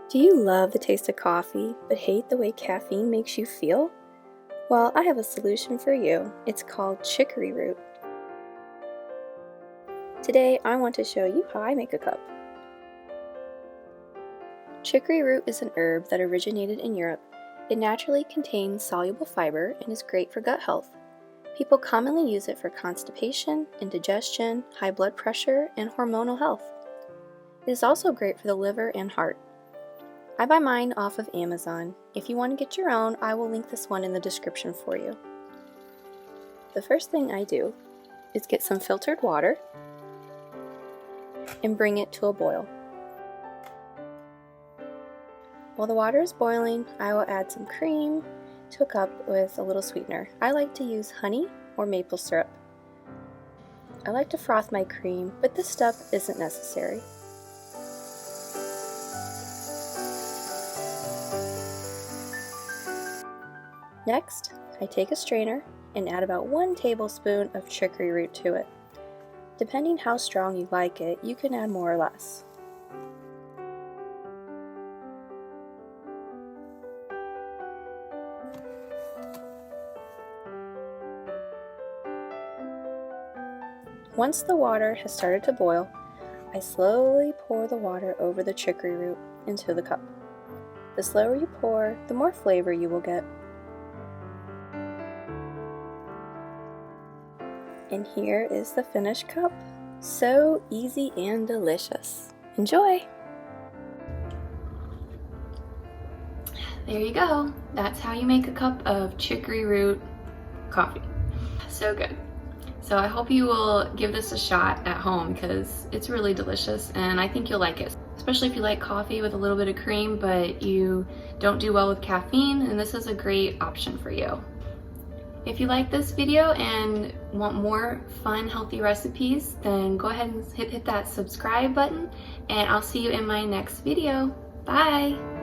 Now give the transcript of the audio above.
Do you love the taste of coffee, but hate the way caffeine makes you feel? Well, I have a solution for you. It's called Chicory Root. Today, I want to show you how I make a cup. Chicory root is an herb that originated in Europe. It naturally contains soluble fiber and is great for gut health. People commonly use it for constipation, indigestion, high blood pressure, and hormonal health. It is also great for the liver and heart. I buy mine off of Amazon. If you want to get your own, I will link this one in the description for you. The first thing I do is get some filtered water and bring it to a boil. While the water is boiling, I will add some cream to a cup with a little sweetener. I like to use honey or maple syrup. I like to froth my cream, but this step isn't necessary. Next, I take a strainer and add about 1 tablespoon of chicory root to it. Depending how strong you like it, you can add more or less. Once the water has started to boil, I slowly pour the water over the chicory root into the cup. The slower you pour, the more flavor you will get. And here is the finished cup. So easy and delicious. Enjoy! There you go. That's how you make a cup of chicory root coffee. So good. So I hope you will give this a shot at home because it's really delicious and I think you'll like it. Especially if you like coffee with a little bit of cream but you don't do well with caffeine, and this is a great option for you. If you like this video and want more fun, healthy recipes, then go ahead and hit that subscribe button, and I'll see you in my next video. Bye!